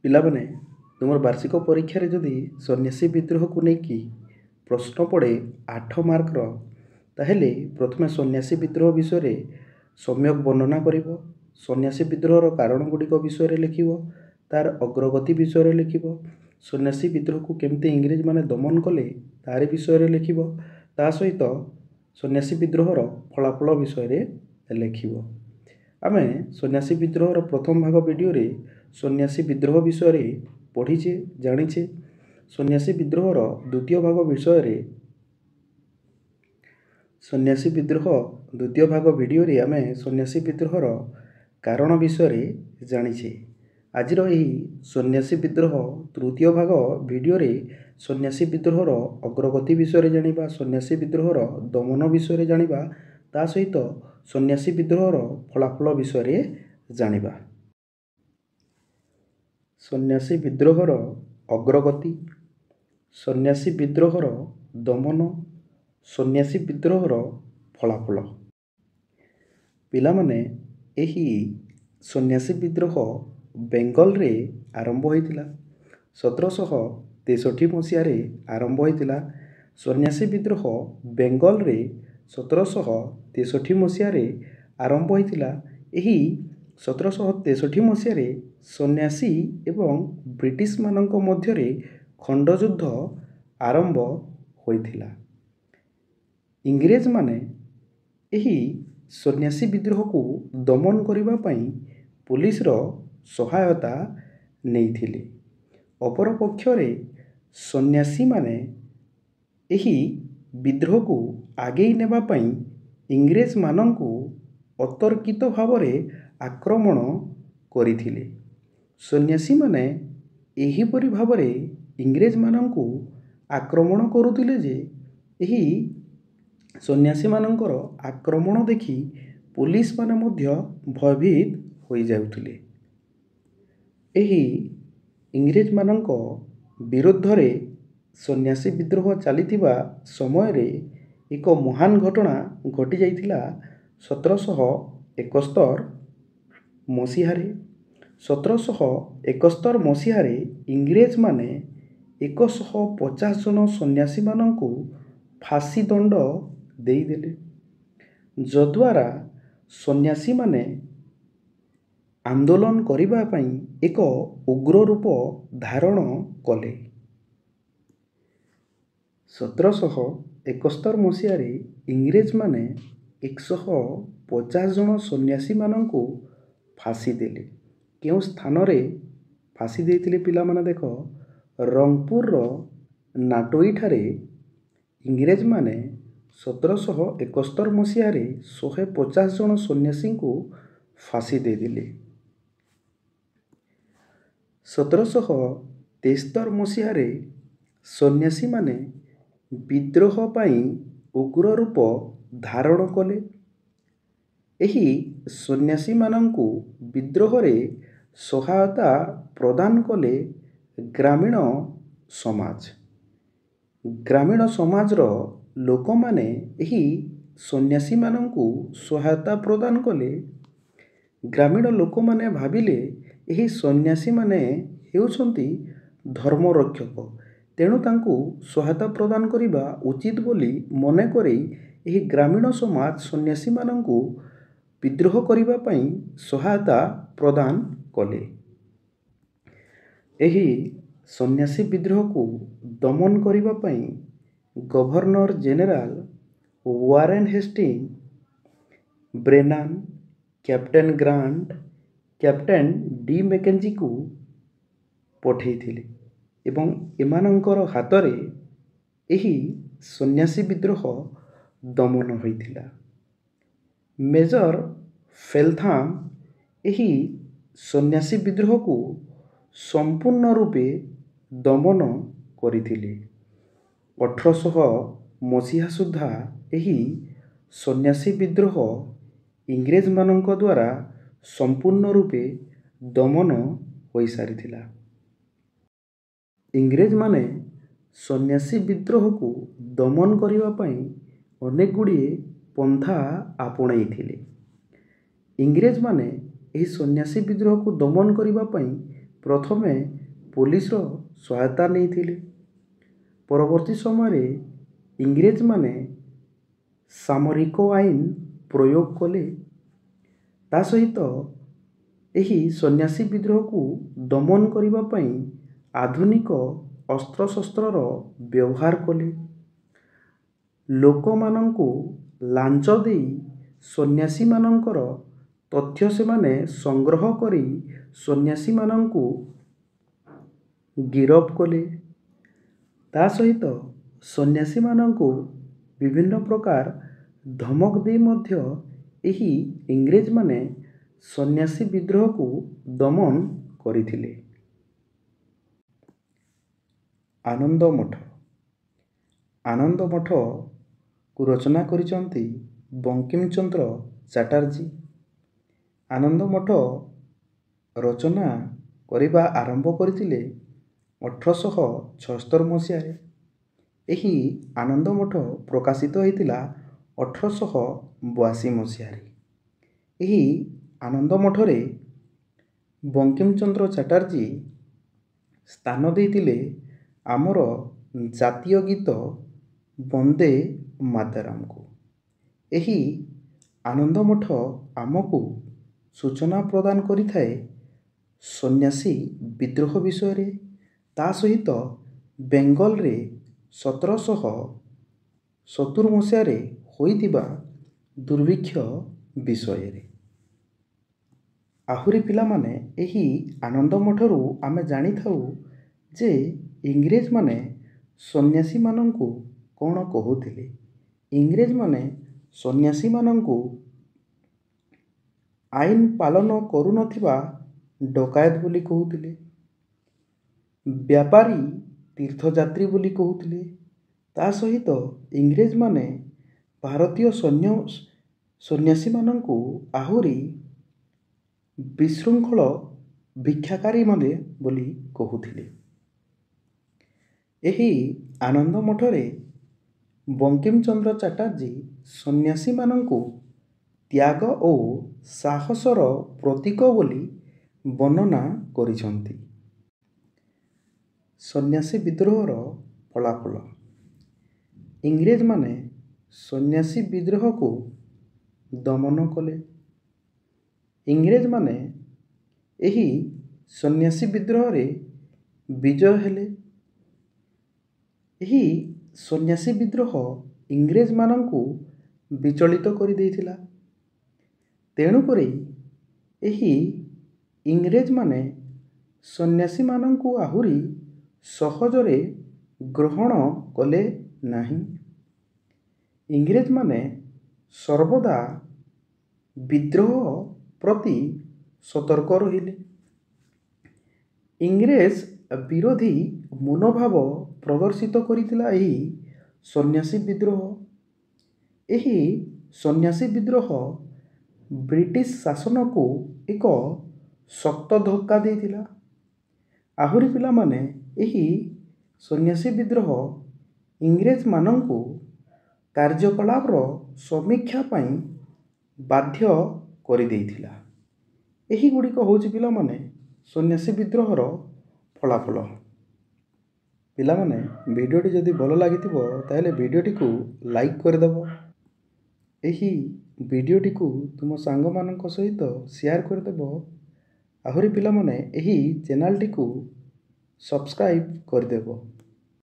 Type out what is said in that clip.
ପିଲାମାନେ ତୁମର ବାର୍ଷିକ ପରୀକ୍ଷାରେ ଯଦି ସନ୍ନ୍ୟାସୀ ବିଦ୍ରୋହକୁ ନେଇକି ପ୍ରଶ୍ନ ପଡ଼େ 8 ମାର୍କର, ତାହେଲେ ପ୍ରଥମେ ସନ୍ନ୍ୟାସୀ ବିଦ୍ରୋହ ବିଷୟରେ ସମ୍ୟକ୍ ବର୍ଣ୍ଣନା କରିବ। ସନ୍ନ୍ୟାସୀ ବିଦ୍ରୋହର କାରଣ ଗୁଡ଼ିକ ବିଷୟରେ ଲେଖିବ, ତାର ଅଗ୍ରଗତି ବିଷୟରେ ଲେଖିବ। ସନ୍ନ୍ୟାସୀ ବିଦ୍ରୋହକୁ କେମିତି ଇଂରେଜମାନେ ଦମନ କଲେ ତାରି ବିଷୟରେ ଲେଖିବ। ତା ସହିତ ସନ୍ନ୍ୟାସୀ ବିଦ୍ରୋହର ଫଳାଫଳ ବିଷୟରେ ଲେଖିବ। ଆମେ ସନ୍ନ୍ୟାସୀ ବିଦ୍ରୋହର ପ୍ରଥମ ଭାଗ ଭିଡ଼ିଓରେ ସନ୍ନ୍ୟାସୀ ବିଦ୍ରୋହ ବିଷୟରେ ପଢ଼ିଛେ, ଜାଣିଛେ। ସନ୍ନ୍ୟାସୀ ବିଦ୍ରୋହର ଦ୍ୱିତୀୟ ଭାଗ ବିଷୟରେ ସନ୍ନ୍ୟାସୀ ବିଦ୍ରୋହ ଦ୍ୱିତୀୟ ଭାଗ ଭିଡ଼ିଓରେ ଆମେ ସନ୍ନ୍ୟାସୀ ବିଦ୍ରୋହର କାରଣ ବିଷୟରେ ଜାଣିଛେ। ଆଜିର ଏହି ସନ୍ନ୍ୟାସୀ ବିଦ୍ରୋହ ତୃତୀୟ ଭାଗ ଭିଡ଼ିଓରେ ସନ୍ନ୍ୟାସୀ ବିଦ୍ରୋହର ଅଗ୍ରଗତି ବିଷୟରେ ଜାଣିବା, ସନ୍ନ୍ୟାସୀ ବିଦ୍ରୋହର ଦମନ ବିଷୟରେ ଜାଣିବା, ତା ସହିତ ସନ୍ନ୍ୟାସୀ ବିଦ୍ରୋହର ଫଳାଫଳ ବିଷୟରେ ଜାଣିବା। ସନ୍ନ୍ୟାସୀ ବିଦ୍ରୋହର ଅଗ୍ରଗତି, ସନ୍ନ୍ୟାସୀ ବିଦ୍ରୋହର ଦମନ, ସନ୍ନ୍ୟାସୀ ବିଦ୍ରୋହର ଫଳାଫଳ। ପିଲାମାନେ, ଏହି ସନ୍ନ୍ୟାସୀ ବିଦ୍ରୋହ ବେଙ୍ଗଲରେ ଆରମ୍ଭ ହୋଇଥିଲା। 1763 ମସିହାରେ ଆରମ୍ଭ ହୋଇଥିଲା। ସନ୍ନ୍ୟାସୀ ବିଦ୍ରୋହ ବେଙ୍ଗଲରେ 1763 ମସିହାରେ ଆରମ୍ଭ ହୋଇଥିଲା। ଏହି 1763 ମସିହାରେ ସନ୍ନ୍ୟାସୀ ଏବଂ ବ୍ରିଟିଶମାନଙ୍କ ମଧ୍ୟରେ ଖଣ୍ଡଯୁଦ୍ଧ ଆରମ୍ଭ ହୋଇଥିଲା। ଇଂରେଜମାନେ ଏହି ସନ୍ନ୍ୟାସୀ ବିଦ୍ରୋହକୁ ଦମନ କରିବା ପାଇଁ ପୋଲିସର ସହାୟତା ନେଇଥିଲେ। ଅପରପକ୍ଷରେ ସନ୍ନ୍ୟାସୀମାନେ ଏହି ବିଦ୍ରୋହକୁ ଆଗେଇ ନେବା ପାଇଁ ଇଂରେଜମାନଙ୍କୁ ଅତର୍କିତ ଭାବରେ ଆକ୍ରମଣ କରିଥିଲେ। ସନ୍ନ୍ୟାସୀମାନେ ଏହିପରି ଭାବରେ ଇଂରେଜମାନଙ୍କୁ ଆକ୍ରମଣ କରୁଥିଲେ ଯେ ଏହି ସନ୍ନ୍ୟାସୀମାନଙ୍କର ଆକ୍ରମଣ ଦେଖି ପୋଲିସମାନେ ମଧ୍ୟ ଭୟଭୀତ ହୋଇଯାଉଥିଲେ। ଏହି ଇଂରେଜମାନଙ୍କ ବିରୁଦ୍ଧରେ ସନ୍ନ୍ୟାସୀ ବିଦ୍ରୋହ ଚାଲିଥିବା ସମୟରେ ଏକ ମହାନ ଘଟଣା ଘଟିଯାଇଥିଲା 1771 ମସିହାରେ। 1771 ମସିହାରେ ଇଂରେଜମାନେ 150 ଜଣ ସନ୍ନ୍ୟାସୀମାନଙ୍କୁ ଫାଶୀ ଦଣ୍ଡ ଦେଇଦେଲେ, ଯଦ୍ୱାରା ସନ୍ନ୍ୟାସୀମାନେ ଆନ୍ଦୋଳନ କରିବା ପାଇଁ ଏକ ଉଗ୍ର ରୂପ ଧାରଣ କଲେ। 1771 ମସିହାରେ ଇଂରେଜମାନେ 150 ଜଣ ସନ୍ନ୍ୟାସୀମାନଙ୍କୁ ଫାଶୀ ଦେଲେ। କେଉଁ ସ୍ଥାନରେ ଫାଶୀ ଦେଇଥିଲେ ପିଲାମାନେ ଦେଖ, ରଙ୍ଗପୁରର ନାଟୋଇଠାରେ ଇଂରେଜମାନେ 1771 ମସିହାରେ 150 ଜଣ ସନ୍ନ୍ୟାସୀଙ୍କୁ ଫାଶୀ ଦେଇଦେଲେ। 1773 ମସିହାରେ ସନ୍ନ୍ୟାସୀମାନେ ବିଦ୍ରୋହ ପାଇଁ ଉଗ୍ର ରୂପ ଧାରଣ କଲେ। ଏହି ସନ୍ନ୍ୟାସୀମାନଙ୍କୁ ବିଦ୍ରୋହରେ ସହାୟତା ପ୍ରଦାନ କଲେ ଗ୍ରାମୀଣ ସମାଜ। ଗ୍ରାମୀଣ ସମାଜର ଲୋକମାନେ ଏହି ସନ୍ନ୍ୟାସୀମାନଙ୍କୁ ସହାୟତା ପ୍ରଦାନ କଲେ। ଗ୍ରାମୀଣ ଲୋକମାନେ ଭାବିଲେ ଏହି ସନ୍ନ୍ୟାସୀମାନେ ହେଉଛନ୍ତି ଧର୍ମରକ୍ଷକ, ତେଣୁ ତାଙ୍କୁ ସହାୟତା ପ୍ରଦାନ କରିବା ଉଚିତ ବୋଲି ମନେକରି ଏହି ଗ୍ରାମୀଣ ସମାଜ ସନ୍ନ୍ୟାସୀମାନଙ୍କୁ ବିଦ୍ରୋହ କରିବା ପାଇଁ ସହାୟତା ପ୍ରଦାନ କଲେ। ଏହି ସନ୍ନ୍ୟାସୀ ବିଦ୍ରୋହକୁ ଦମନ କରିବା ପାଇଁ governor general Warren Hastings, Brennan, captain Grant, captain De ମେକେଞ୍ଜିଙ୍କୁ ପଠାଇଥିଲେ ଏବଂ ଏମାନଙ୍କର ହାତରେ ଏହି ସନ୍ନ୍ୟାସୀ ବିଦ୍ରୋହ ଦମନ ହୋଇଥିଲା। ମେଜର ଫେଲଥାମ ଏହି ସନ୍ନ୍ୟାସୀ ବିଦ୍ରୋହକୁ ସମ୍ପୂର୍ଣ୍ଣ ରୂପେ ଦମନ କରିଥିଲେ। 1800 ମସିହା ସୁଦ୍ଧା ଏହି ସନ୍ନ୍ୟାସୀ ବିଦ୍ରୋହ ଇଂରେଜମାନଙ୍କ ଦ୍ୱାରା ସମ୍ପୂର୍ଣ୍ଣ ରୂପେ ଦମନ ହୋଇସାରିଥିଲା। ଇଂରେଜମାନେ ସନ୍ନ୍ୟାସୀ ବିଦ୍ରୋହକୁ ଦମନ କରିବା ପାଇଁ ଅନେକ ଗୁଡ଼ିଏ ପନ୍ଥା ଆପଣେଇଥିଲେ। ଇଂରେଜମାନେ ଏହି ସନ୍ନ୍ୟାସୀ ବିଦ୍ରୋହକୁ ଦମନ କରିବା ପାଇଁ ପ୍ରଥମେ ପୋଲିସର ସହାୟତା ନେଇଥିଲେ। ପରବର୍ତ୍ତୀ ସମୟରେ ଇଂରେଜମାନେ ସାମରିକ ଆଇନ ପ୍ରୟୋଗ କଲେ। ତା ସହିତ ଏହି ସନ୍ନ୍ୟାସୀ ବିଦ୍ରୋହକୁ ଦମନ କରିବା ପାଇଁ ଆଧୁନିକ ଅସ୍ତ୍ରଶସ୍ତ୍ରର ବ୍ୟବହାର କଲେ। ଲୋକମାନଙ୍କୁ ଲାଞ୍ଚ ଦେଇ ସନ୍ନ୍ୟାସୀମାନଙ୍କର ତଥ୍ୟ ସେମାନେ ସଂଗ୍ରହ କରି ସନ୍ନ୍ୟାସୀମାନଙ୍କୁ ଗିରଫ କଲେ। ତା ସହିତ ସନ୍ନ୍ୟାସୀମାନଙ୍କୁ ବିଭିନ୍ନ ପ୍ରକାର ଧମକ ଦେଇ ମଧ୍ୟ ଏହି ଇଂରେଜମାନେ ସନ୍ନ୍ୟାସୀ ବିଦ୍ରୋହକୁ ଦମନ କରିଥିଲେ। ଆନନ୍ଦ ମଠ। ଆନନ୍ଦ ମଠକୁ ରଚନା କରିଛନ୍ତି ବଙ୍କିମ ଚନ୍ଦ୍ର ଚାଟାର୍ଜୀ। ଆନନ୍ଦ ମଠ ରଚନା କରିବା ଆରମ୍ଭ କରିଥିଲେ 1876 ମସିହାରେ। ଏହି ଆନନ୍ଦ ମଠ ପ୍ରକାଶିତ ହୋଇଥିଲା 1882 ମସିହାରେ। ଏହି ଆନନ୍ଦ ମଠରେ ବଙ୍କିମ ଚନ୍ଦ୍ର ଚାଟାର୍ଜୀ ସ୍ଥାନ ଦେଇଥିଲେ ଆମର ଜାତୀୟ ଗୀତ ବନ୍ଦେ ମାତରମକୁ। ଏହି ଆନନ୍ଦ ମଠ ଆମକୁ ସୂଚନା ପ୍ରଦାନ କରିଥାଏ ସନ୍ନ୍ୟାସୀ ବିଦ୍ରୋହ ବିଷୟରେ, ତା ସହିତ ବେଙ୍ଗଲରେ 1770 ମସିହାରେ ହୋଇଥିବା ଦୁର୍ଭିକ୍ଷ ବିଷୟରେ। ଆହୁରି ପିଲାମାନେ ଏହି ଆନନ୍ଦ ମଠରୁ ଆମେ ଜାଣିଥାଉ ଯେ ଇଂରେଜମାନେ ସନ୍ନ୍ୟାସୀମାନଙ୍କୁ କ'ଣ କହୁଥିଲେ। ଇଂରେଜମାନେ ସନ୍ନ୍ୟାସୀମାନଙ୍କୁ ଆଇନ ପାଳନ କରୁନଥିବା ଡକାୟତ ବୋଲି କହୁଥିଲେ, ବ୍ୟାପାରୀ ତୀର୍ଥଯାତ୍ରୀ ବୋଲି କହୁଥିଲେ। ତା ସହିତ ଇଂରେଜମାନେ ଭାରତୀୟ ସନ୍ନ୍ୟାସୀମାନଙ୍କୁ ଆହୁରି ବିଶୃଙ୍ଖଳ ଭିକ୍ଷାକାରୀମାନେ ବୋଲି କହୁଥିଲେ। ଏହି ଆନନ୍ଦ ମଠରେ ବଙ୍କିମ ଚନ୍ଦ୍ର ଚାଟାର୍ଜୀ ସନ୍ନ୍ୟାସୀମାନଙ୍କୁ ତ୍ୟାଗ ଓ ସାହସର ପ୍ରତୀକ ବୋଲି ବର୍ଣ୍ଣନା କରିଛନ୍ତି। ସନ୍ନ୍ୟାସୀ ବିଦ୍ରୋହର ଫଳାଫଳ। ଇଂରେଜମାନେ ସନ୍ନ୍ୟାସୀ ବିଦ୍ରୋହକୁ ଦମନ କଲେ। ଇଂରେଜମାନେ ଏହି ସନ୍ନ୍ୟାସୀ ବିଦ୍ରୋହରେ ବିଜୟ ହେଲେ। ଏହି ସନ୍ନ୍ୟାସୀ ବିଦ୍ରୋହ ଇଂରେଜମାନଙ୍କୁ ବିଚଳିତ କରିଦେଇଥିଲା। ତେଣୁକରି ଏହି ଇଂରେଜମାନେ ସନ୍ନ୍ୟାସୀମାନଙ୍କୁ ଆହୁରି ସହଜରେ ଗ୍ରହଣ କଲେ ନାହିଁ। ଇଂରେଜମାନେ ସର୍ବଦା ବିଦ୍ରୋହ ପ୍ରତି ସତର୍କ ରହିଲେ। ଇଂରେଜ ବିରୋଧୀ ମନୋଭାବ ପ୍ରଦର୍ଶିତ କରିଥିଲା ଏହି ସନ୍ନ୍ୟାସୀ ବିଦ୍ରୋହ। ଏହି ସନ୍ନ୍ୟାସୀ ବିଦ୍ରୋହ ବ୍ରିଟିଶ ଶାସନକୁ ଏକ ଶକ୍ତ ଧକ୍କା ଦେଇଥିଲା। ଆହୁରି ପିଲାମାନେ ଏହି ସନ୍ନ୍ୟାସୀ ବିଦ୍ରୋହ ଇଂରେଜମାନଙ୍କୁ କାର୍ଯ୍ୟକଳାପର ସମୀକ୍ଷା ପାଇଁ ବାଧ୍ୟ କରିଦେଇଥିଲା। ଏହିଗୁଡ଼ିକ ହେଉଛି ପିଲାମାନେ ସନ୍ନ୍ୟାସୀ ବିଦ୍ରୋହର ଫଳାଫଳ। ପିଲାମାନେ ଭିଡ଼ିଓଟି ଯଦି ଭଲ ଲାଗିଥିବ ତାହେଲେ ଭିଡ଼ିଓଟିକୁ ଲାଇକ୍ କରିଦେବ। ଏହି ଭିଡ଼ିଓଟିକୁ ତୁମ ସାଙ୍ଗମାନଙ୍କ ସହିତ ସେୟାର କରିଦେବ। ଆହୁରି ପିଲାମାନେ ଏହି ଚ୍ୟାନେଲଟିକୁ ସବସ୍କ୍ରାଇବ୍ କରିଦେବ।